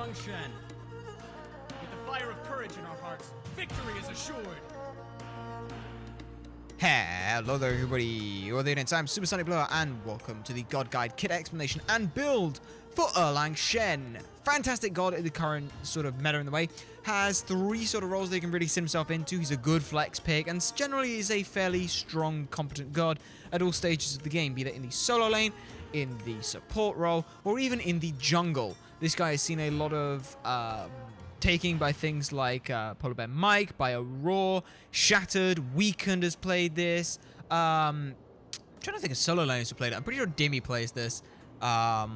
Erlang Shen. With the fire of courage in our hearts, victory is assured. Hello there everybody, or there, I'm SuperSonicBlur and welcome to the God Guide kit explanation and build for Erlang Shen. Fantastic god in the current sort of meta in the way. Has three sort of roles that he can really sit himself into. He's a good flex pick and generally is a fairly strong, competent god at all stages of the game, be that in the solo lane, in the support role, or even in the jungle. This guy has seen a lot of taking by things like Polar Bear Mike, by Aurora, Shattered, Weakened has played this. I'm trying to think of solo laners who played it. I'm pretty sure Dimmy plays this. I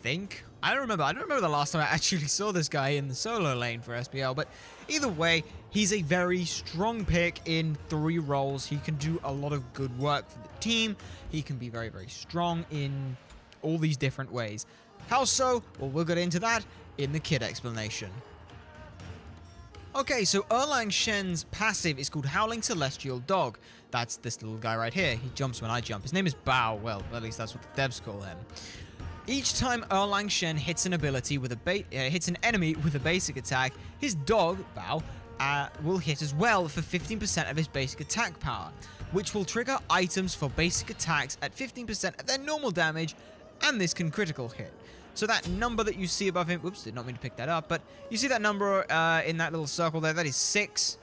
think. I don't remember the last time I actually saw this guy in the solo lane for SPL, but either way, he's a very strong pick in three roles. He can do a lot of good work for the team. He can be very, very strong in all these different ways. How so? Well, we'll get into that in the kit explanation. Okay, so Erlang Shen's passive is called Howling Celestial Dog. That's this little guy right here. He jumps when I jump. His name is Bao. Well, at least that's what the devs call him. Each time Erlang Shen hits an ability with hits an enemy with a basic attack, his dog, Bao, will hit as well for 15% of his basic attack power, which will trigger items for basic attacks at 15% of their normal damage, and this can critical hit. So that number that you see above him, oops, did not mean to pick that up, but you see that number in that little circle there, that is 6.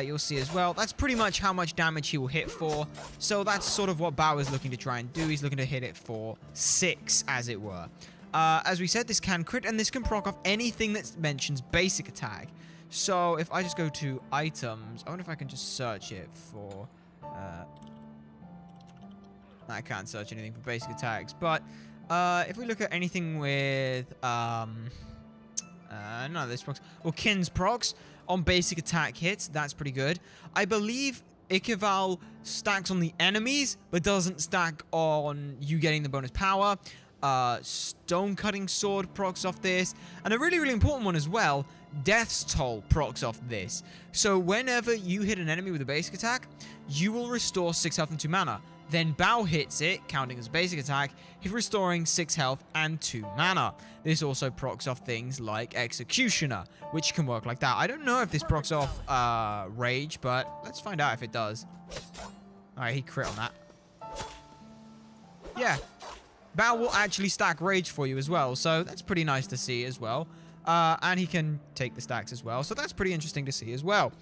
You'll see as well. That's pretty much how much damage he will hit for. So that's sort of what Bao is looking to try and do. He's looking to hit it for 6, as it were. As we said, this can crit, and this can proc off anything that mentions basic attack. So if I just go to items, I wonder if I can just search it for... I can't search anything for basic attacks, but... if we look at anything with, none of this procs, or Kin's procs on basic attack hits, that's pretty good. I believe Ikival stacks on the enemies, but doesn't stack on you getting the bonus power. Stone Cutting Sword procs off this, and a really, really important one as well, Death's Toll procs off this. So whenever you hit an enemy with a basic attack, you will restore 6 health and 2 mana. Then Bao hits it, counting as a basic attack, he's restoring 6 health and 2 mana. This also procs off things like Executioner, which can work like that. I don't know if this procs off Rage, but let's find out if it does. Alright, he crit on that. Yeah, Bao will actually stack Rage for you as well, so that's pretty nice to see as well. And he can take the stacks as well, so that's pretty interesting to see as well.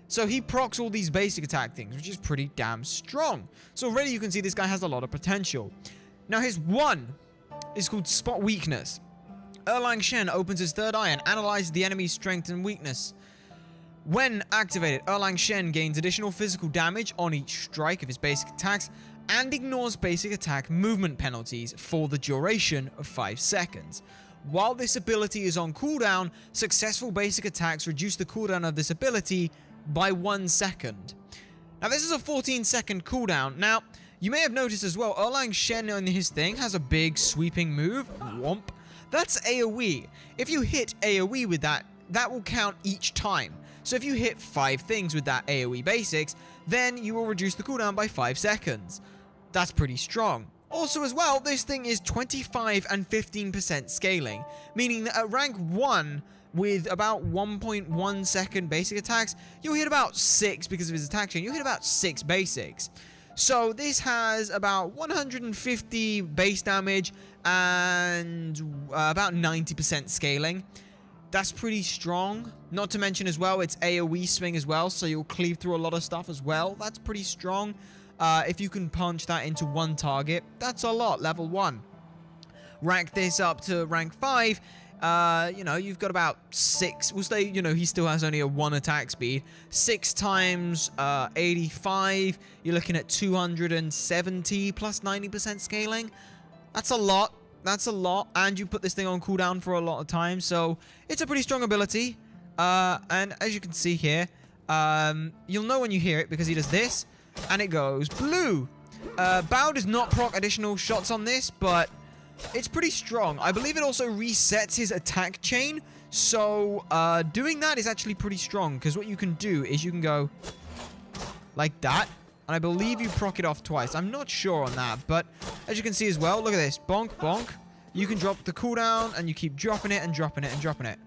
So he procs all these basic attack things, which is pretty damn strong. So already you can see this guy has a lot of potential. Now his 1 is called Spot Weakness. Erlang Shen opens his third eye and analyzes the enemy's strength and weakness. When activated, Erlang Shen gains additional physical damage on each strike of his basic attacks and ignores basic attack movement penalties for the duration of 5 seconds. While this ability is on cooldown, successful basic attacks reduce the cooldown of this ability by 1 second. Now this is a 14-second cooldown. Now, you may have noticed as well, Erlang Shen on his thing has a big sweeping move, Womp. That's AoE. If you hit AoE with that, that will count each time. So if you hit 5 things with that AoE basics, then you will reduce the cooldown by 5 seconds. That's pretty strong. Also as well, this thing is 25 and 15% scaling, meaning that at rank 1, with about 1.1 second basic attacks, you'll hit about 6 because of his attack chain. You'll hit about 6 basics. So this has about 150 base damage and about 90% scaling. That's pretty strong. Not to mention as well, it's AoE swing as well, so you'll cleave through a lot of stuff as well. That's pretty strong. If you can punch that into one target, that's a lot, level 1. Rank this up to rank 5. You know, you've got about 6, we'll say, you know, he still has only a 1 attack speed. 6 times 85, you're looking at 270 plus 90% scaling. That's a lot. That's a lot. And you put this thing on cooldown for a lot of time, so it's a pretty strong ability. And as you can see here, you'll know when you hear it because he does this, and it goes blue. Bao does not proc additional shots on this, but it's pretty strong. I believe it also resets his attack chain. So, doing that is actually pretty strong. Because what you can do is you can go like that. And I believe you proc it off twice. I'm not sure on that. But as you can see as well, look at this. Bonk, bonk. you can drop the cooldown, and you keep dropping it and dropping it and dropping it.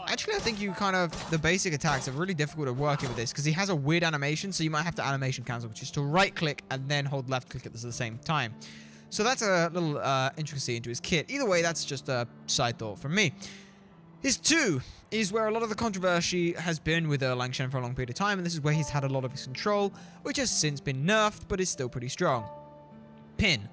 Actually, I think the basic attacks are really difficult at working with this, because he has a weird animation, so you might have to animation cancel, which is to right-click and then hold left-click at the same time. So that's a little intricacy into his kit. Either way, that's just a side thought from me. His 2 is where a lot of the controversy has been with Erlang Shen for a long period of time, and this is where he's had a lot of his control, which has since been nerfed, but is still pretty strong. Pin.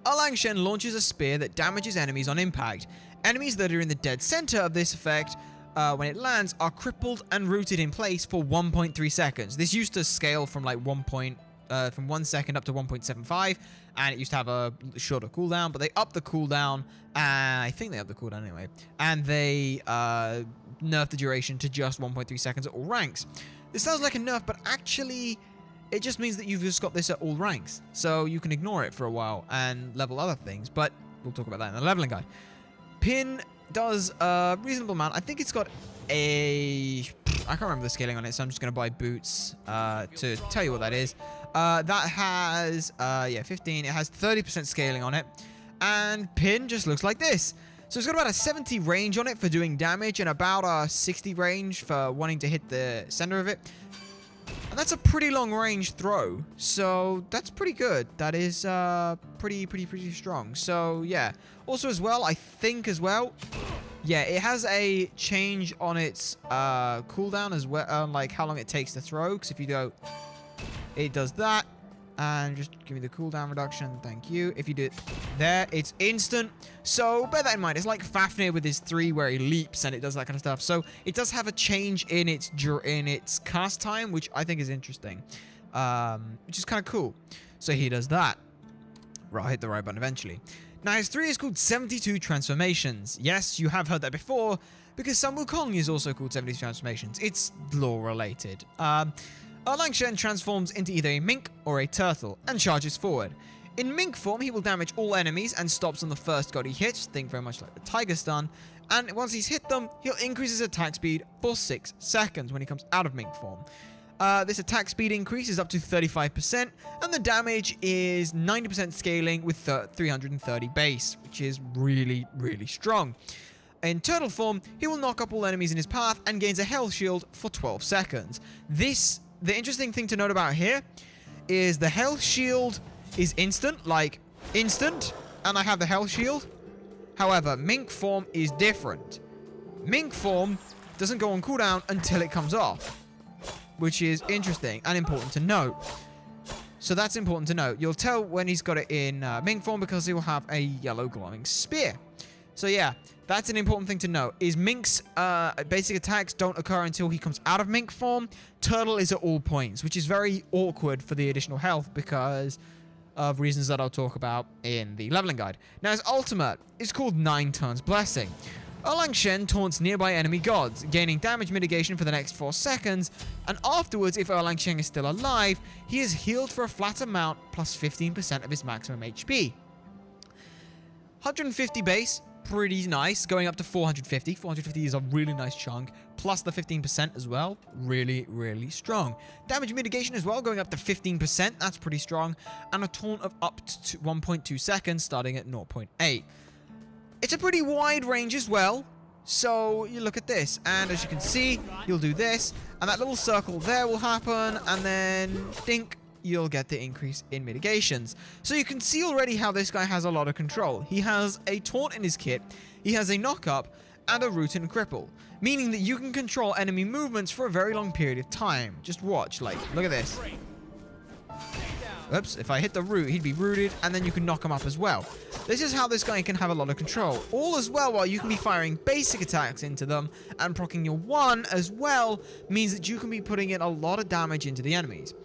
Erlang Shen launches a spear that damages enemies on impact. Enemies that are in the dead center of this effect, when it lands, are crippled and rooted in place for 1.3 seconds. This used to scale from like from 1 second up to 1.75, and it used to have a shorter cooldown, but they upped the cooldown, I think they upped the cooldown anyway, and they nerfed the duration to just 1.3 seconds at all ranks. This sounds like a nerf, but actually it just means that you've just got this at all ranks, so you can ignore it for a while and level other things, but we'll talk about that in the leveling guide. Pin does a reasonable amount. I think it's got I can't remember the scaling on it, so I'm just going to buy boots to tell you what that is. That has, 15. It has 30% scaling on it. And Pin just looks like this. So it's got about a 70 range on it for doing damage and about a 60 range for wanting to hit the center of it. And that's a pretty long range throw. So that's pretty good. That is pretty strong. So yeah. Also as well, I think as well, yeah, it has a change on its cooldown as well, like how long it takes to throw. Because if you go, it does that. And just give me the cooldown reduction. Thank you. If you do it there, it's instant. So bear that in mind. It's like Fafnir with his 3 where he leaps and it does that kind of stuff. So it does have a change in its cast time, which I think is interesting. Which is kind of cool. So he does that. Right, I'll hit the right button eventually. Now his 3 is called 72 Transformations. Yes, you have heard that before, because Sun Wukong is also called 72 Transformations. It's lore related. Erlang Shen transforms into either a mink or a turtle and charges forward. In mink form, he will damage all enemies and stops on the first god he hits, think very much like the Tiger Stun, and once he's hit them, he'll increase his attack speed for 6 seconds when he comes out of mink form. This attack speed increase is up to 35%, and the damage is 90% scaling with 330 base, which is really, really strong. In turtle form, he will knock up all enemies in his path and gains a health shield for 12 seconds. The interesting thing to note about here is the health shield is instant, and I have the health shield. However, mink form is different. Mink form doesn't go on cooldown until it comes off, which is interesting and important to note. So that's important to note. You'll tell when he's got it in mink form because he will have a yellow glowing spear. So yeah, that's an important thing to note, is Mink's basic attacks don't occur until he comes out of Mink form. Turtle is at all points, which is very awkward for the additional health because of reasons that I'll talk about in the leveling guide. Now his ultimate is called 9 Turns Blessing. Erlang Shen taunts nearby enemy gods, gaining damage mitigation for the next 4 seconds, and afterwards, if Erlang Shen is still alive, he is healed for a flat amount plus 15% of his maximum HP. 150 base, pretty nice, going up to 450. 450 is a really nice chunk, plus the 15% as well, really, really strong. Damage mitigation as well, going up to 15%, that's pretty strong, and a taunt of up to 1.2 seconds, starting at 0.8. It's a pretty wide range as well, so you look at this, and as you can see, you'll do this, and that little circle there will happen, and then, dink, you'll get the increase in mitigations. So you can see already how this guy has a lot of control. He has a taunt in his kit, he has a knock-up, and a root and cripple, meaning that you can control enemy movements for a very long period of time. Just watch, like, look at this. Oops, if I hit the root, he'd be rooted, and then you can knock him up as well. This is how this guy can have a lot of control. All as well, while you can be firing basic attacks into them, and proccing your 1 as well, means that you can be putting in a lot of damage into the enemies.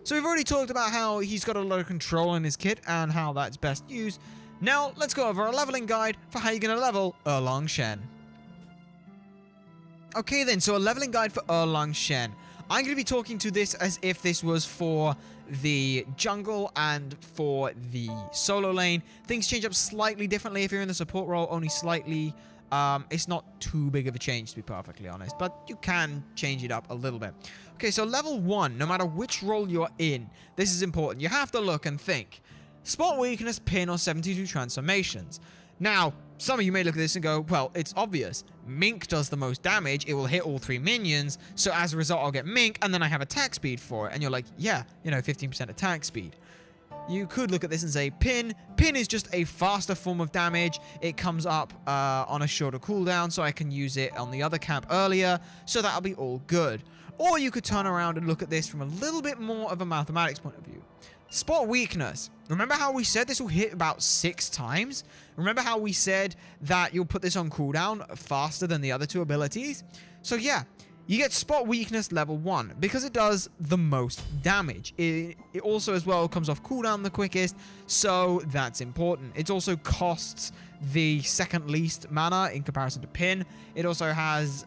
So we've already talked about how he's got a lot of control in his kit, and how that's best used. Now, let's go over a leveling guide for how you're going to level Erlang Shen. Okay then, so a leveling guide for Erlang Shen. I'm going to be talking to this as if this was for the jungle and for the solo lane. Things change up slightly differently if you're in the support role, only slightly. It's not too big of a change, to be perfectly honest, but you can change it up a little bit. Okay, so level 1, no matter which role you're in, this is important. You have to look and think. Spot Weakness, Pin, or 72 Transformations. Now, some of you may look at this and go, well, it's obvious. Mink does the most damage. It will hit all 3 minions. So as a result, I'll get Mink, and then I have attack speed for it. And you're like, yeah, 15% attack speed. You could look at this and say Pin. Pin is just a faster form of damage. It comes up on a shorter cooldown, so I can use it on the other camp earlier. So that'll be all good. Or you could turn around and look at this from a little bit more of a mathematics point of view. Spot Weakness. Remember how we said this will hit about 6 times? Remember how we said that you'll put this on cooldown faster than the other 2 abilities? So yeah, you get Spot Weakness level 1 because it does the most damage. It also as well comes off cooldown the quickest, so that's important. It also costs the second least mana in comparison to Pin. It also has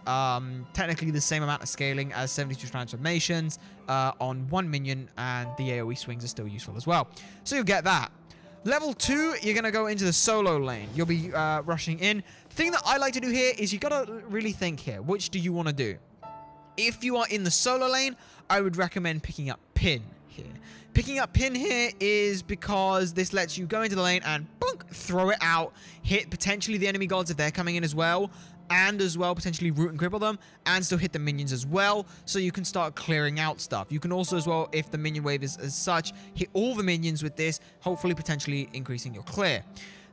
technically the same amount of scaling as 72 Transformations on 1 minion, and the AoE swings are still useful as well. So you'll get that. Level 2, you're going to go into the solo lane. You'll be rushing in. The thing that I like to do here is you got to really think here. Which do you want to do? If you are in the solo lane, I would recommend picking up Pin here. Picking up Pin here is because this lets you go into the lane and bonk, throw it out, hit potentially the enemy gods if they're coming in as well, and as well potentially root and cripple them, and still hit the minions as well, so you can start clearing out stuff. You can also as well, if the minion wave is as such, hit all the minions with this, hopefully potentially increasing your clear.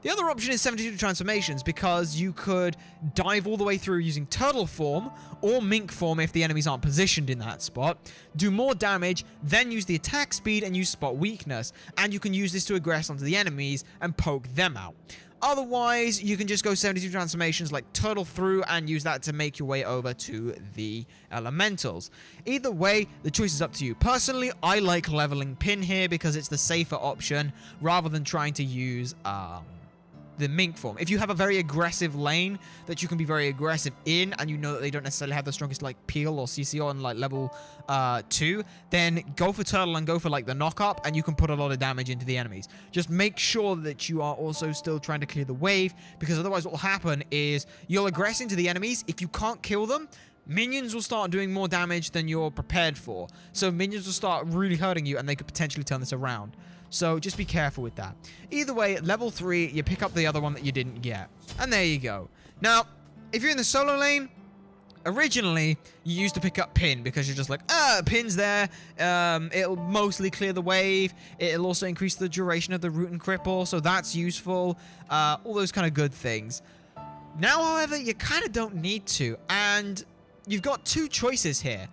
The other option is 72 Transformations, because you could dive all the way through using Turtle form or Mink form if the enemies aren't positioned in that spot, do more damage, then use the attack speed and use Spot Weakness, and you can use this to aggress onto the enemies and poke them out. Otherwise, you can just go 72 Transformations like Turtle through and use that to make your way over to the Elementals. Either way, the choice is up to you. Personally, I like leveling Pin here because it's the safer option rather than trying to use the Mink form. If you have a very aggressive lane that you can be very aggressive in, and you know that they don't necessarily have the strongest like peel or CCO on like level 2, then go for Turtle and go for like the knock up, and you can put a lot of damage into the enemies. Just make sure that you are also still trying to clear the wave, because otherwise what will happen is you'll aggress into the enemies. If you can't kill them, minions will start doing more damage than you're prepared for. So minions will start really hurting you, and they could potentially turn this around. So just be careful with that. Either way, at level 3, you pick up the other one that you didn't get. And there you go. Now, if you're in the solo lane, originally, you used to pick up Pin because you're just like, Pin's there. It'll mostly clear the wave. It'll also increase the duration of the root and cripple, so that's useful. All those kind of good things. Now, however, you kind of don't need to. And you've got 2 choices here.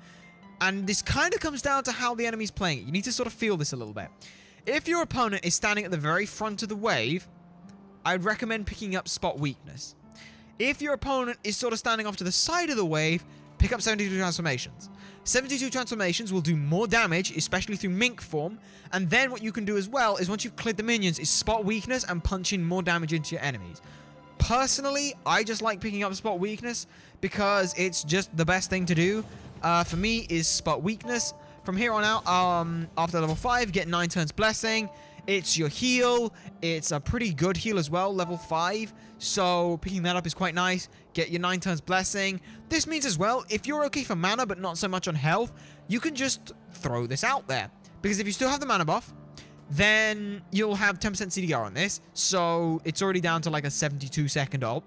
And this kind of comes down to how the enemy's playing it. You need to sort of feel this a little bit. If your opponent is standing at the very front of the wave, I'd recommend picking up Spot Weakness. If your opponent is sort of standing off to the side of the wave, pick up 72 Transformations. 72 Transformations will do more damage, especially through Mink form, and then what you can do as well is once you've cleared the minions is Spot Weakness and punch in more damage into your enemies. Personally, I just like picking up Spot Weakness because it's just the best thing to do. For me is Spot Weakness. From here on out, after level 5, get 9 turns Blessing. It's your heal. It's a pretty good heal as well, level 5. So picking that up is quite nice. Get your 9 turns Blessing. This means as well, if you're okay for mana but not so much on health, you can just throw this out there. Because if you still have the mana buff, then you'll have 10% CDR on this. So it's already down to like a 72 second ult.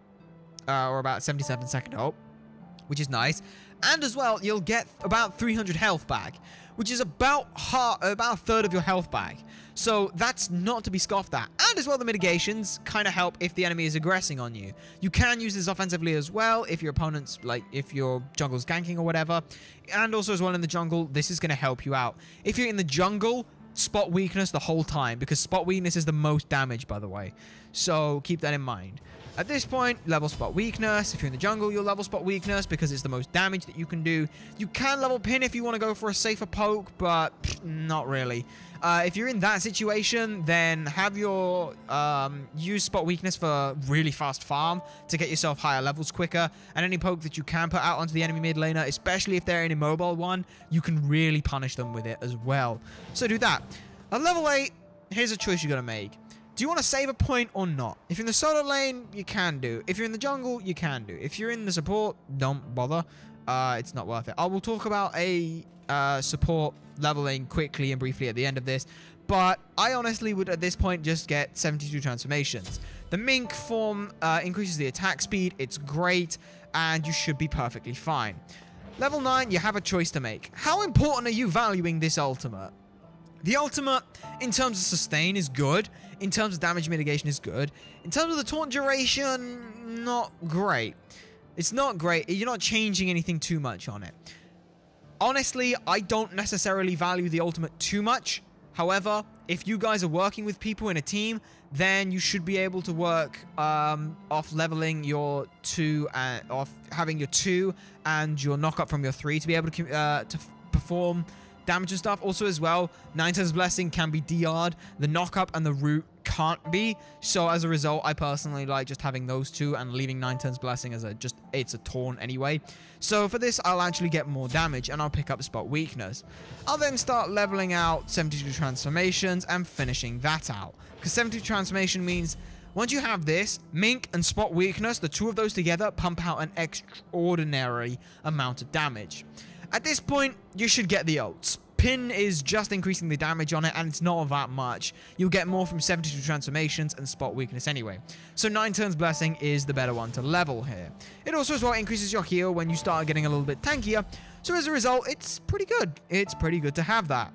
Or about 77 second ult. Which is nice. And as well, you'll get about 300 health back, which is about a third of your health back. So that's not to be scoffed at. And as well, the mitigations kind of help if the enemy is aggressing on you. You can use this offensively as well if your opponent's, like, if your jungle's ganking or whatever. And also as well in the jungle, this is going to help you out. If you're in the jungle, Spot Weakness the whole time, because Spot Weakness is the most damage, by the way. So keep that in mind. At this point, level Spot Weakness. If you're in the jungle, you'll level Spot Weakness because it's the most damage that you can do. You can level Pin if you want to go for a safer poke, but not really. If you're in that situation, then have your use Spot Weakness for really fast farm to get yourself higher levels quicker. And any poke that you can put out onto the enemy mid laner, especially if they're an immobile one, you can really punish them with it as well. So do that. At level 8, here's a choice you're going to make. Do you want to save a point or not? If you're in the solo lane, you can do. If you're in the jungle, you can do. If you're in the support, don't bother. It's not worth it. I will talk about a support leveling quickly and briefly at the end of this. but I honestly would at this point just get 72 transformations. The Mink form increases the attack speed. It's great, and you should be perfectly fine. Level 9, you have a choice to make. How important are you valuing this ultimate? The ultimate, in terms of sustain, is good. In terms of damage mitigation, is good. In terms of the taunt duration, not great. It's not great. You're not changing anything too much on it. Honestly, I don't necessarily value the ultimate too much. However, if you guys are working with people in a team, then you should be able to work off leveling your 2 and off having your 2 and your knock up from your 3 to be able to perform damage and stuff. Also as well, 9 turns blessing can be DR'd. The knock up and the root can't be. So as a result, I personally like just having those 2 and leaving 9 turns blessing as it's a taunt anyway. So for this, I'll actually get more damage and I'll pick up spot weakness. I'll then start leveling out 72 transformations and finishing that out. Because 72 transformation means once you have this, Mink and spot weakness, the 2 of those together pump out an extraordinary amount of damage. At this point, you should get the ults. Pin is just increasing the damage on it, and it's not that much. You'll get more from 72 transformations and spot weakness anyway. So 9 turns blessing is the better one to level here. It also as well increases your heal when you start getting a little bit tankier. So as a result, it's pretty good. It's pretty good to have that.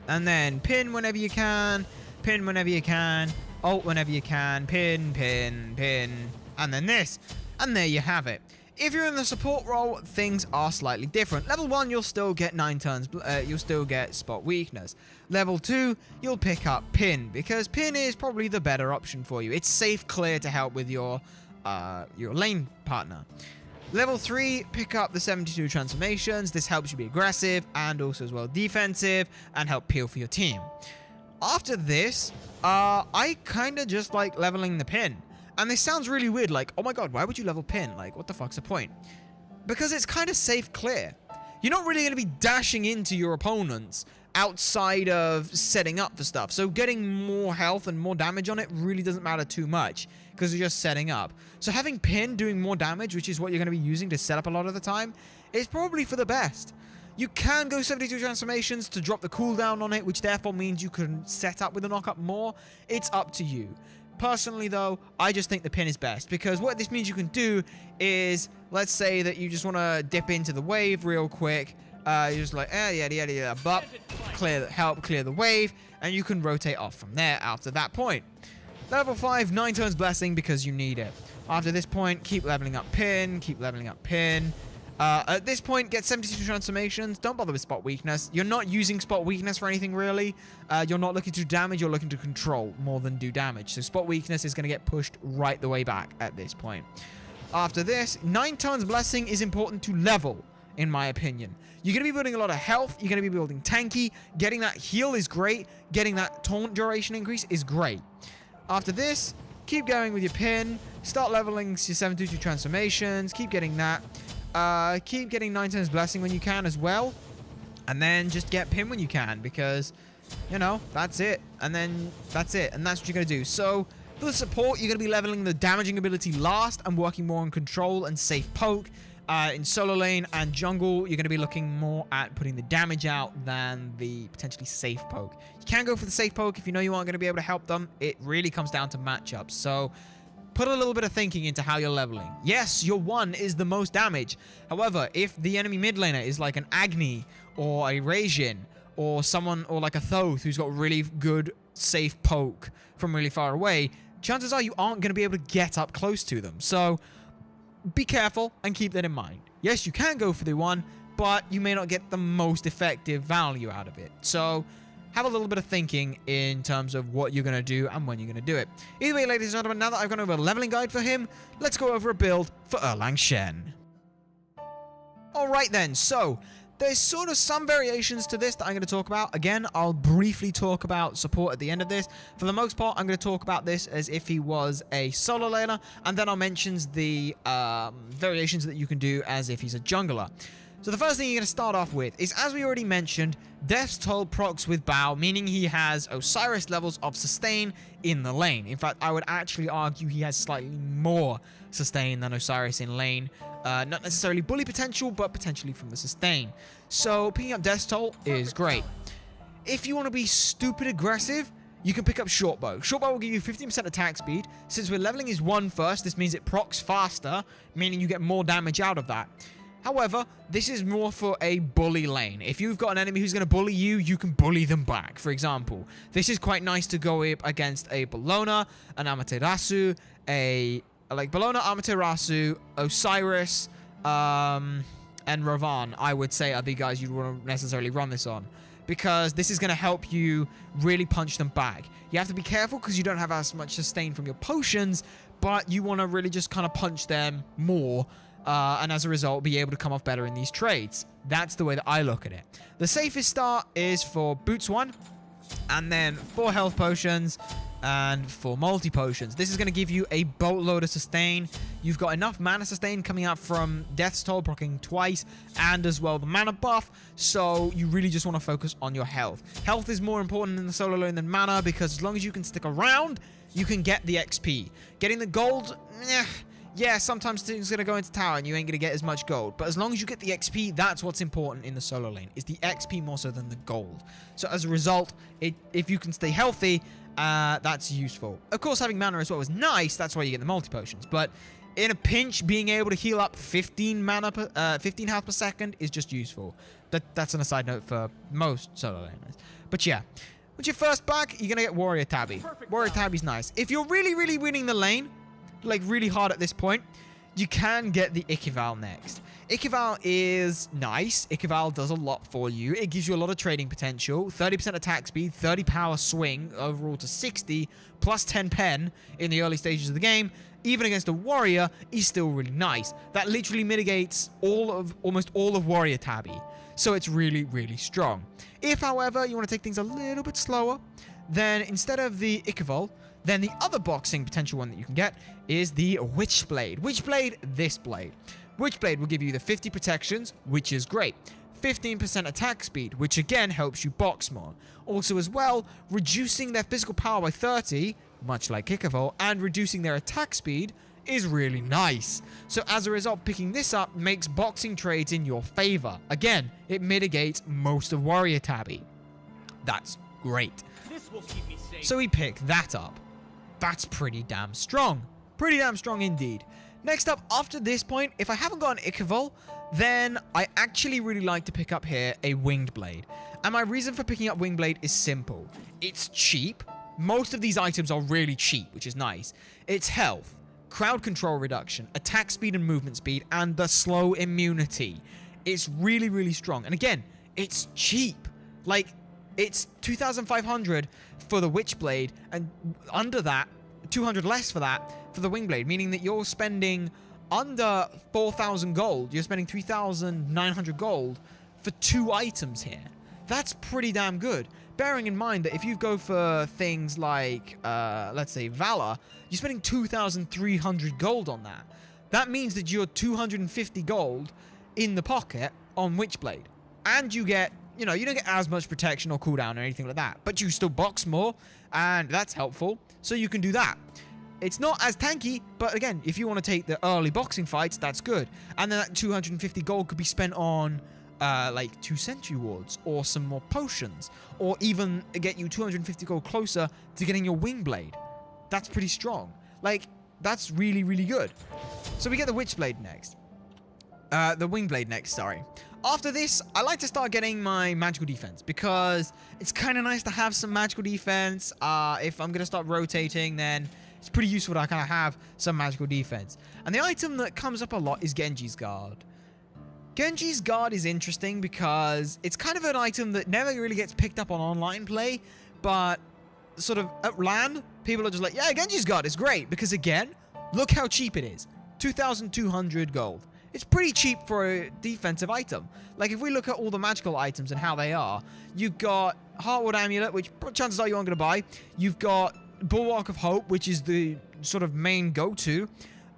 And then pin whenever you can. Pin whenever you can. Ult whenever you can. Pin, pin, pin. And then this. And there you have it. If you're in the support role, things are slightly different. Level 1, you'll still get 9 turns. You'll still get spot weakness. Level 2, you'll pick up pin, because pin is probably the better option for you. It's safe clear to help with your lane partner. Level 3, pick up the 72 transformations. This helps you be aggressive and also as well defensive and help peel for your team. After this, I kind of just like leveling the pin. And this sounds really weird, like, oh my god, why would you level pin? Like, what the fuck's the point? Because it's kind of safe clear. You're not really going to be dashing into your opponents outside of setting up for stuff. So getting more health and more damage on it really doesn't matter too much because you're just setting up. So having pin doing more damage, which is what you're going to be using to set up a lot of the time, is probably for the best. You can go 72 transformations to drop the cooldown on it, which therefore means you can set up with the knock-up more. It's up to you. Personally, though, I just think the pin is best because what this means you can do is, let's say that you just want to dip into the wave real quick. You're just like, but help clear the wave, and you can rotate off from there after that point. Level 5, 9 turns blessing because you need it. After this point, keep leveling up pin, keep leveling up pin. At this point, get 72 transformations. Don't bother with spot weakness. You're not using spot weakness for anything, really. You're not looking to do damage. You're looking to control more than do damage. So spot weakness is going to get pushed right the way back at this point. After this, 9 turns blessing is important to level, in my opinion. You're going to be building a lot of health. You're going to be building tanky. Getting that heal is great. Getting that taunt duration increase is great. After this, keep going with your pin. Start leveling your 72 transformations. Keep getting that. Keep getting 9 turns blessing when you can as well. And then just get pin when you can because, you know, that's it. And then that's it. And that's what you're going to do. So for the support, you're going to be leveling the damaging ability last and working more on control and safe poke. In solo lane and jungle, you're going to be looking more at putting the damage out than the potentially safe poke. You can go for the safe poke if you know you aren't going to be able to help them. It really comes down to matchups. So put a little bit of thinking into how you're leveling. Yes, your 1 is the most damage. However, if the enemy mid laner is like an Agni or a Rajin or someone or like a Thoth who's got really good safe poke from really far away, chances are you aren't going to be able to get up close to them. So be careful and keep that in mind. Yes, you can go for the 1, but you may not get the most effective value out of it. So have a little bit of thinking in terms of what you're going to do and when you're going to do it. Either way, ladies and gentlemen, now that I've gone over a leveling guide for him, let's go over a build for Erlang Shen. Alright then, so there's sort of some variations to this that I'm going to talk about. Again, I'll briefly talk about support at the end of this. For the most part, I'm going to talk about this as if he was a solo laner, and then I'll mention the variations that you can do as if he's a jungler. So the first thing you're going to start off with is, as we already mentioned, Death's Toll procs with Bow, meaning he has Osiris levels of sustain in the lane. In fact, I would actually argue he has slightly more sustain than Osiris in lane. Not necessarily bully potential, but potentially from the sustain. So picking up Death's Toll is great. If you want to be stupid aggressive, you can pick up Shortbow. Shortbow will give you 15% attack speed. Since we're leveling his 1 first, this means it procs faster, meaning you get more damage out of that. However, this is more for a bully lane. If you've got an enemy who's going to bully you, you can bully them back, for example. This is quite nice to go up against a Bellona, an Amaterasu, Bellona, Amaterasu, Osiris, and Ravan, I would say, are the guys you'd want to necessarily run this on. Because this is going to help you really punch them back. You have to be careful because you don't have as much sustain from your potions, but you want to really just kind of punch them more, and as a result, be able to come off better in these trades. That's the way that I look at it. The safest start is for Boots 1, and then 4 health potions, and 4 multi potions. This is going to give you a boatload of sustain. You've got enough mana sustain coming out from Death's Toll, proccing twice, and as well the mana buff, so you really just want to focus on your health. Health is more important in the solo lane than mana, because as long as you can stick around, you can get the XP. Getting the gold, yeah, sometimes things are going to go into tower and you ain't going to get as much gold. But as long as you get the XP, that's what's important in the solo lane, is the XP more so than the gold. So as a result, if you can stay healthy, that's useful. Of course, having mana as well is nice. That's why you get the multi-potions. But in a pinch, being able to heal up 15 health per second is just useful. That's on a side note for most solo laners. But yeah, with your first back, you're going to get Warrior Tabby. Warrior Tabby's nice. If you're really, really winning the lane, like really hard at this point, you can get the Ikival next. Ikival is nice. Ikival does a lot for you. It gives you a lot of trading potential. 30% attack speed, 30 power swing, overall to 60, plus 10 pen in the early stages of the game. Even against a warrior, is still really nice. That literally mitigates almost all of Warrior Tabby. So it's really, really strong. If, however, you want to take things a little bit slower, then instead of the Ikival, then the other boxing potential one that you can get is the Witchblade. Witchblade, this blade. Witchblade will give you the 50 protections, which is great. 15% attack speed, which again helps you box more. Also as well, reducing their physical power by 30, much like Ikival, and reducing their attack speed is really nice. So as a result, picking this up makes boxing trades in your favor. Again, it mitigates most of Warrior Tabby. That's great. This will keep me safe. So we pick that up. That's pretty damn strong. Pretty damn strong indeed. Next up, after this point, if I haven't got an Ikival, then I actually really like to pick up here a Winged Blade. And my reason for picking up Winged Blade is simple. It's cheap. Most of these items are really cheap, which is nice. It's health, crowd control reduction, attack speed and movement speed, and the slow immunity. It's really, really strong. And again, it's cheap. Like, it's 2,500 for the Witchblade, and under that, 200 less for that for the Wingblade, meaning that you're spending under 4,000 gold. You're spending 3,900 gold for 2 items here. That's pretty damn good. Bearing in mind that if you go for things like, let's say, Valor, you're spending 2,300 gold on that. That means that you're 250 gold in the pocket on Witchblade. And you get, you don't get as much protection or cooldown or anything like that. But you still box more, and that's helpful. So you can do that. It's not as tanky, but again, if you want to take the early boxing fights, that's good. And then that 250 gold could be spent on like 2 Sentry Wards or some more potions, or even get you 250 gold closer to getting your Wingblade. That's pretty strong. Like, that's really, really good. So we get the Witchblade next. The Wingblade next, sorry. After this, I like to start getting my magical defense, because it's kind of nice to have some magical defense. If I'm going to start rotating, then it's pretty useful that I kind of have some magical defense. And the item that comes up a lot is Genji's Guard. Genji's Guard is interesting because it's kind of an item that never really gets picked up on online play, but sort of at LAN, people are just like, yeah, Genji's Guard is great, because again, look how cheap it is. 2,200 gold. It's pretty cheap for a defensive item. Like, if we look at all the magical items and how they are, you've got Heartwood Amulet, which chances are you aren't going to buy. You've got Bulwark of Hope, which is the sort of main go-to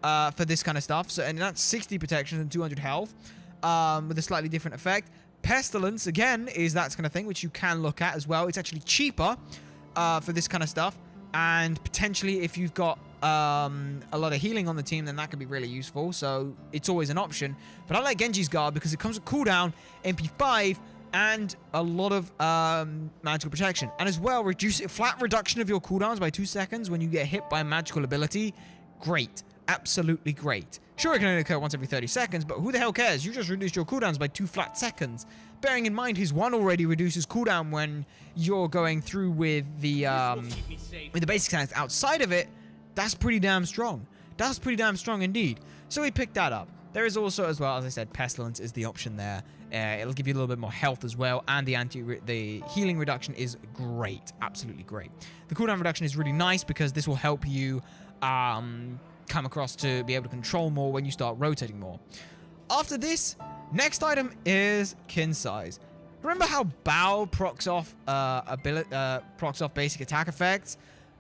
for this kind of stuff. So, and that's 60 protection and 200 health with a slightly different effect. Pestilence, again, is that kind of thing, which you can look at as well. It's actually cheaper for this kind of stuff. And potentially, if you've got a lot of healing on the team, then that could be really useful. So it's always an option. But I like Genji's Guard because it comes with cooldown, MP5, and a lot of magical protection. And as well, flat reduction of your cooldowns by 2 seconds when you get hit by a magical ability. Great. Absolutely great. Sure, it can only occur once every 30 seconds, but who the hell cares? You just reduced your cooldowns by 2 flat seconds. Bearing in mind his 1 already reduces cooldown when you're going through with the basic attacks. Outside of it, that's pretty damn strong. That's pretty damn strong indeed. So we picked that up. There is also, as well, as I said, Pestilence is the option there. It'll give you a little bit more health as well, and the healing reduction is great. Absolutely great. The cooldown reduction is really nice because this will help you come across to be able to control more when you start rotating more. After this, next item is kin size. Remember how Bao procs off basic attack effects?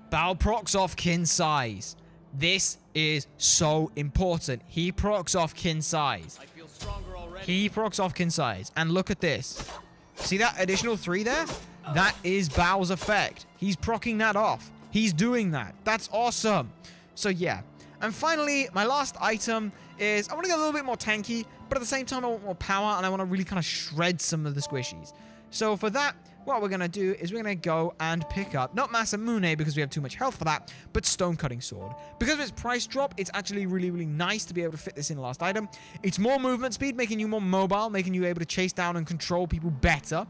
Bao procs off kin size. This is so important. He procs off kin size. I feel stronger already. He procs off kin size. And look at this. See that additional 3 there? That is Bao's effect. He's proccing that off. He's doing that. That's awesome. So yeah. And finally, my last item is I want to get a little bit more tanky, but at the same time I want more power and I want to really kind of shred some of the squishies. So for that, what we're going to do is we're going to go and pick up, not Masamune because we have too much health for that, but Stone Cutting Sword. Because of its price drop, it's actually really, really nice to be able to fit this in the last item. It's more movement speed, making you more mobile, making you able to chase down and control people better.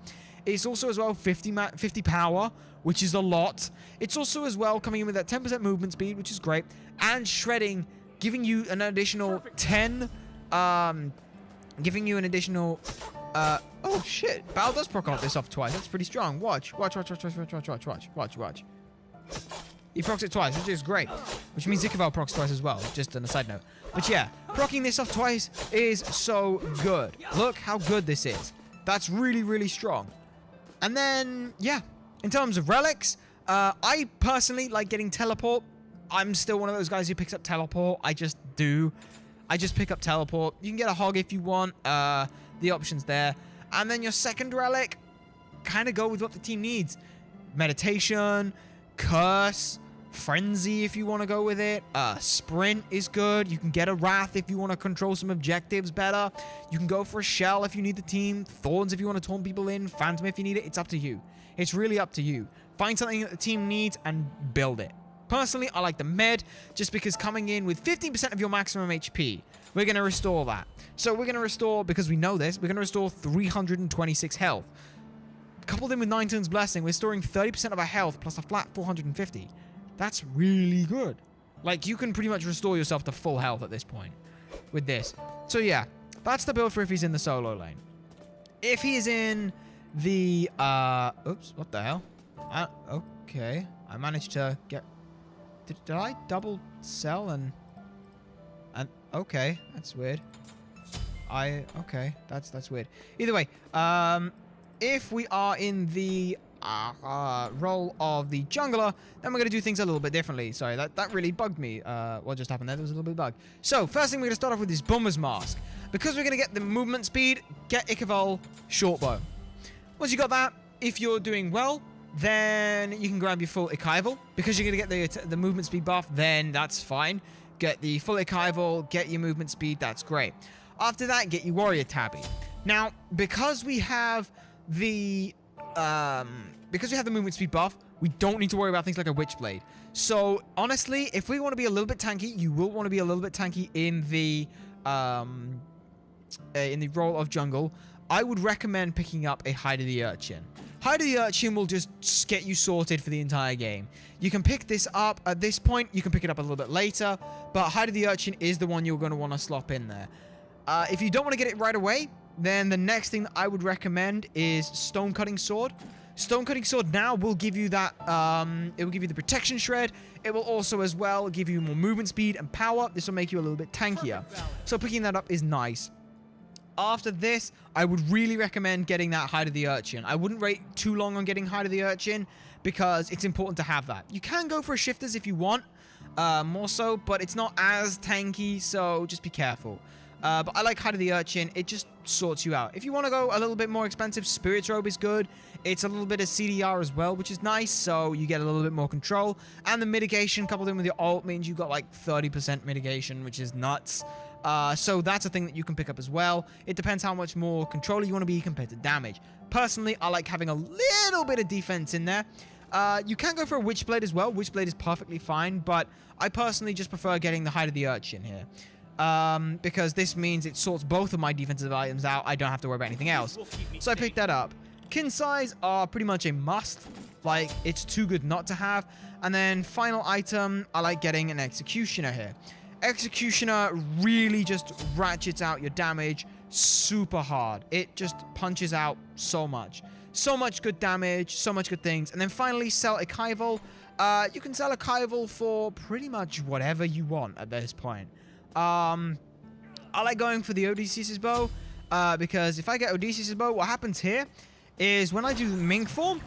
It's also as well 50 power, which is a lot. It's also as well coming in with that 10% movement speed, which is great. And shredding, giving you an additional 10, giving you an additional... oh shit, Bao does proc this off twice. That's pretty strong. Watch. He procs it twice, which is great. Which means Ikaval procs twice as well, just on a side note. But yeah, proccing this off twice is so good. Look how good this is. That's really, really strong. And then, yeah, in terms of relics, I personally like getting teleport. I'm still one of those guys who picks up teleport. I just do. I just pick up teleport. You can get a hog if you want. The options there. And then your second relic, kind of go with what the team needs. Meditation, Curse, Frenzy if you want to go with it. Sprint is good. You can get a Wrath if you want to control some objectives better. You can go for a Shell if you need the team. Thorns if you want to taunt people in. Phantom if you need it. It's up to you. It's really up to you. Find something that the team needs and build it. Personally, I like the med just because coming in with 15% of your maximum HP, we're going to restore that. So we're going to restore, because we know this, we're going to restore 326 health. Coupled in with 9 Blessing, we're storing 30% of our health plus a flat 450. That's really good. Like, you can pretty much restore yourself to full health at this point with this. So yeah, that's the build for if he's in the solo lane. If he is in the, oops, what the hell? Okay, I managed to get... Did I double sell and okay, that's weird. Okay, that's weird. Either way, if we are in the role of the jungler, then we're gonna do things a little bit differently. Sorry, that really bugged me. What just happened there? There was a little bit of bug. So first thing we're gonna start off with is Bomber's Mask. Because we're gonna get the movement speed, get Ikaval Shortbow. Once you got that, if you're doing well, then you can grab your full Ikaval. Because you're going to get the movement speed buff, then that's fine. Get the full Ikaval, get your movement speed, that's great. After that, get your Warrior Tabby. Now, because we have the movement speed buff, we don't need to worry about things like a Witchblade. So, honestly, if we want to be a little bit tanky, you will want to be a little bit tanky in the role of jungle. I would recommend picking up a Hide of the Urchin. Hide of the Urchin will just get you sorted for the entire game. You can pick this up at this point. You can pick it up a little bit later. But Hide of the Urchin is the one you're going to want to slop in there. If you don't want to get it right away, then the next thing that I would recommend is Stone Cutting Sword. Stone Cutting Sword now will give you that, it will give you the protection shred. It will also as well give you more movement speed and power. This will make you a little bit tankier. So picking that up is nice. After this, I would really recommend getting that Hide of the Urchin. I wouldn't wait too long on getting Hide of the Urchin because it's important to have that. You can go for Shifters if you want, more so, but it's not as tanky, so just be careful. But I like Hide of the Urchin. It just sorts you out. If you want to go a little bit more expensive, Spirit's Robe is good. It's a little bit of CDR as well, which is nice, so you get a little bit more control. And the mitigation coupled in with your ult means you got like 30% mitigation, which is nuts. So that's a thing that you can pick up as well. It depends how much more controller you want to be compared to damage. Personally, I like having a little bit of defense in there. You can go for a Witchblade as well. Witchblade is perfectly fine, but I personally just prefer getting the Hide of the Urchin here. Because this means it sorts both of my defensive items out. I don't have to worry about anything else. So I picked that up. Kin size are pretty much a must. Like, it's too good not to have. And then final item, I like getting an Executioner here. Executioner really just ratchets out your damage super hard. It just punches out so much. So much good damage, so much good things. And then finally, sell a Kaival. You can sell a Kaival for pretty much whatever you want at this point. I like going for the Odysseus' bow, because if I get Odysseus' bow, what happens here is when I do Mink form,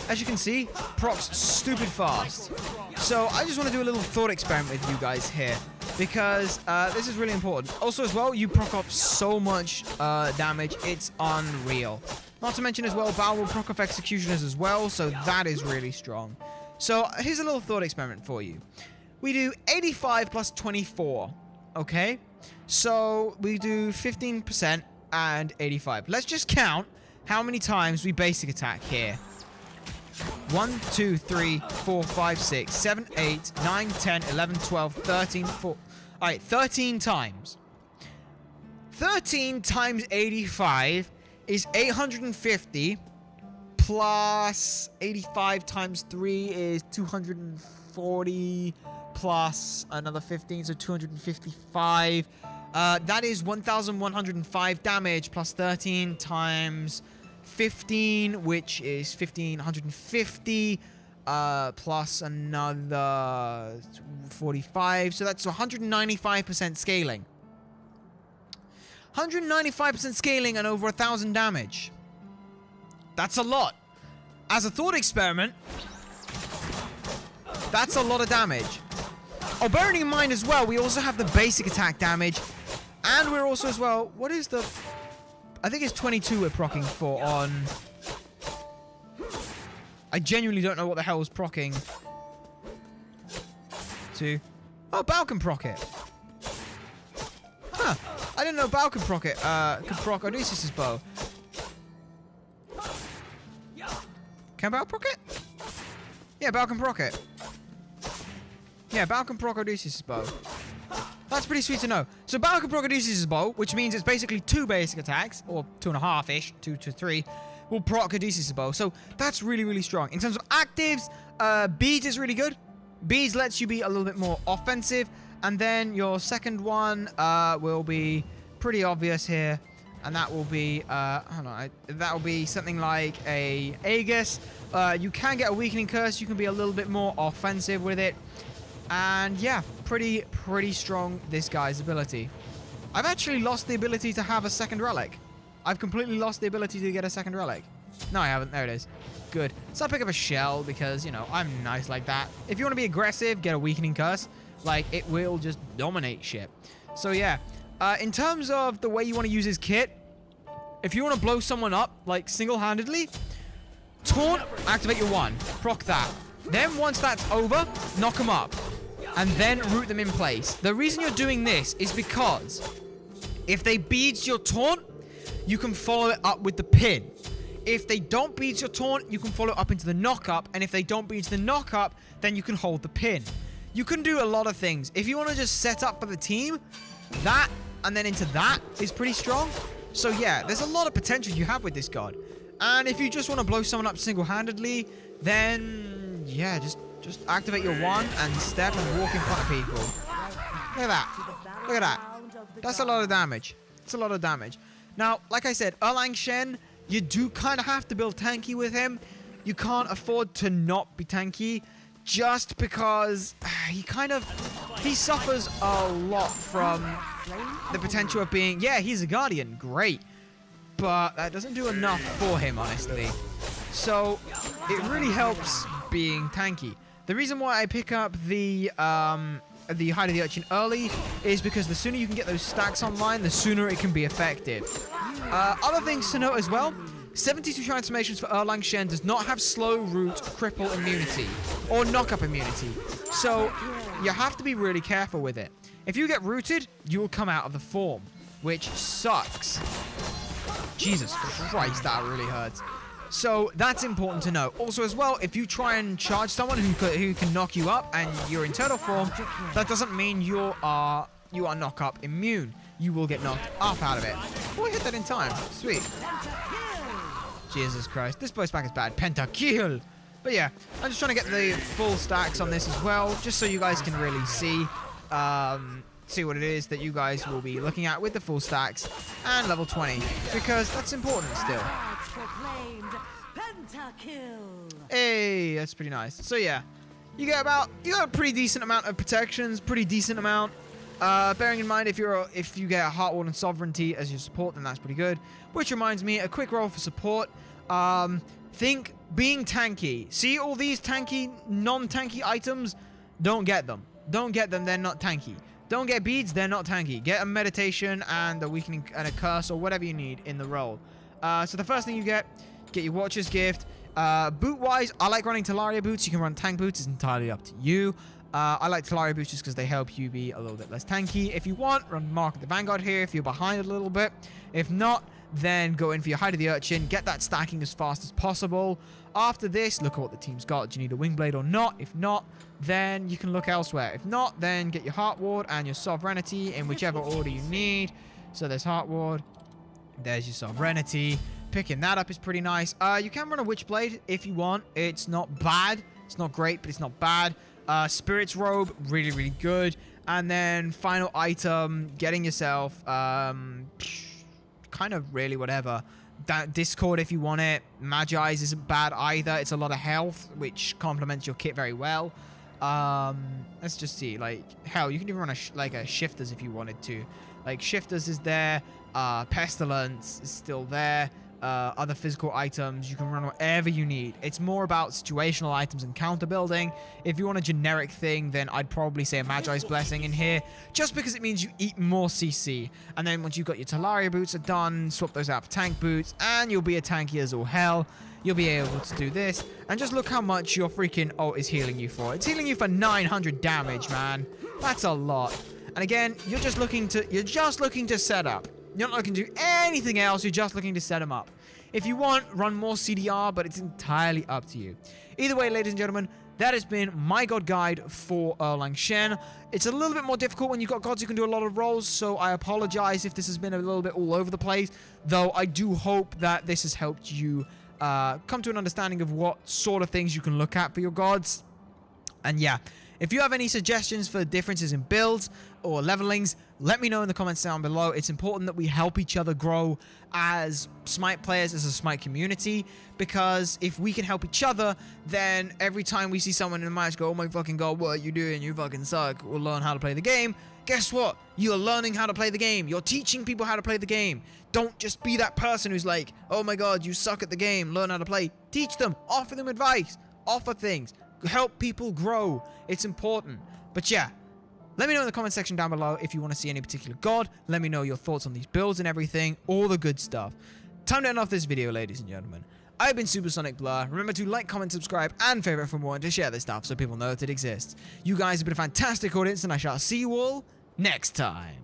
as you can see, procs stupid fast. So I just want to do a little thought experiment with you guys here, because this is really important. Also as well, you proc off so much damage, it's unreal. Not to mention as well, Bao will proc off Executioners as well, so that is really strong. So here's a little thought experiment for you. We do 85 plus 24, okay? So we do 15% and 85. Let's just count how many times we basic attack here. 1, 2, 3, 4, 5, 6, 7, 8, 9, 10, 11, 12, 13, 4. Alright, 13 times. 13 times 85 is 850 plus 85 times 3 is 240 plus another 15, so 255. That is 1,105 damage plus 13 times 15, which is 1,550, plus another 45. So that's 195% scaling. 195% scaling and over 1,000 damage. That's a lot. As a thought experiment, that's a lot of damage. Oh, bearing in mind as well, we also have the basic attack damage. And we're also as well, what is the... I think it's 22 we're proccing for on... I genuinely don't know what the hell is proccing to... Oh, Bao can proc it. Huh. I didn't know Bao can proc it. Can proc Odysseus' bow. Can Bao proc it? Yeah, Bao can proc it. Yeah, Bao can proc Odysseus' bow. That's pretty sweet to know. So Bao can proc Odysseus' bow, which means it's basically 2 basic attacks, or 2.5-ish, 2 to 3, will proc Odysseus' bow. So that's really, really strong. In terms of actives, Beads is really good. Beads lets you be a little bit more offensive. And then your second one will be pretty obvious here. And that will be, hold on, that will be something like a Aegis. You can get a weakening curse. You can be a little bit more offensive with it. And yeah, pretty strong, this guy's ability. I've actually lost the ability to have a second relic. I've completely lost the ability to get a second relic. No, I haven't. There it is. Good. So I'll pick up a shell because, you know, I'm nice like that. If you want to be aggressive, get a weakening curse. Like, it will just dominate shit. So yeah, in terms of the way you want to use his kit, if you want to blow someone up, like, single-handedly, taunt, activate your 1. Proc that. Then once that's over, knock them up. And then root them in place. The reason you're doing this is because if they beads your taunt, you can follow it up with the pin. If they don't beads your taunt, you can follow it up into the knock-up. And if they don't beads the knock-up, then you can hold the pin. You can do a lot of things. If you want to just set up for the team, that and then into that is pretty strong. So yeah, there's a lot of potential you have with this god. And if you just want to blow someone up single-handedly, then yeah, just activate your 1 and step and walk in front of people. Look at that. Look at that. That's a lot of damage. It's a lot of damage. Now, like I said, Erlang Shen, you do kind of have to build tanky with him. You can't afford to not be tanky just because he suffers a lot from the potential of being, yeah, he's a guardian, great. But that doesn't do enough for him, honestly. So it really helps being tanky. The reason why I pick up the Hide of the Urchin early is because the sooner you can get those stacks online, the sooner it can be effective. Other things to note as well, 72 transformations for Erlang Shen does not have slow root, cripple immunity, or knock-up immunity. So you have to be really careful with it. If you get rooted, you will come out of the form, which sucks. Jesus Christ, that really hurts. So that's important to know. Also as well, if you try and charge someone who can knock you up and you're in turtle form, that doesn't mean you are knock up immune. You will get knocked up out of it. Oh, I hit that in time. Sweet. Jesus Christ. This bow spec is bad. Pentakill. But yeah, I'm just trying to get the full stacks on this as well, just so you guys can really see what it is that you guys will be looking at with the full stacks and level 20, because that's important still. Hey, that's pretty nice. So yeah, you got a pretty decent amount of protections, pretty decent amount. Bearing in mind if you get a Heart Ward and Sovereignty as your support, then that's pretty good. Which reminds me, a quick roll for support. Think being tanky. See all these tanky, non-tanky items? Don't get them. Don't get them. They're not tanky. Don't get beads. They're not tanky. Get a meditation and a weakening and a curse or whatever you need in the roll. So the first thing you get your Watcher's Gift. Boot-wise, I like running Talaria boots. You can run tank boots. It's entirely up to you. I like Talaria boots just because they help you be a little bit less tanky. If you want, run Mark of the Vanguard here if you're behind a little bit. If not, then go in for your Hide of the Urchin. Get that stacking as fast as possible. After this, look at what the team's got. Do you need a Wingblade or not? If not, then you can look elsewhere. If not, then get your Heart Ward and your Sovereignty in whichever order you need. So there's Heart Ward. There's your Sovereignty. Picking that up is pretty nice. You can run a Witchblade if you want. It's not bad. It's not great, but it's not bad. Spirit's Robe, really, really good. And then final item, getting yourself kind of really whatever. Discord if you want it. Magi's isn't bad either. It's a lot of health, which complements your kit very well. Let's just see. Like, hell, you can even run a Shifters if you wanted to. Like, Shifters is there. Pestilence is still there. Other physical items, you can run whatever you need. It's more about situational items and counter building. If you want a generic thing, then I'd probably say a Magi's Blessing in here, just because it means you eat more CC. And then once you've got your Talaria boots are done, swap those out for tank boots, and you'll be a tanky as all hell. You'll be able to do this, and just look how much your freaking ult is healing you for. It's healing you for 900 damage, man. That's a lot. And again, you're just looking to set up. You're not looking to do anything else. You're just looking to set them up. If you want, run more CDR, but it's entirely up to you. Either way, ladies and gentlemen, that has been my God guide for Erlang Shen. It's a little bit more difficult when you've got gods who can do a lot of rolls, so I apologize if this has been a little bit all over the place, though I do hope that this has helped you come to an understanding of what sort of things you can look at for your gods. And yeah, if you have any suggestions for differences in builds or levelings, let me know in the comments down below. It's important that we help each other grow as Smite players, as a Smite community, because if we can help each other, then every time we see someone in a match go, oh my fucking god, what are you doing? You fucking suck. We'll learn how to play the game. Guess what? You're learning how to play the game. You're teaching people how to play the game. Don't just be that person who's like, oh my god, you suck at the game. Learn how to play. Teach them. Offer them advice. Offer things. Help people grow. It's important. But yeah, let me know in the comment section down below if you want to see any particular god. Let me know your thoughts on these builds and everything. All the good stuff. Time to end off this video, ladies and gentlemen. I've been SuperSonicBlur. Remember to like, comment, subscribe, and favorite for more, and to share this stuff so people know that it exists. You guys have been a fantastic audience, and I shall see you all next time.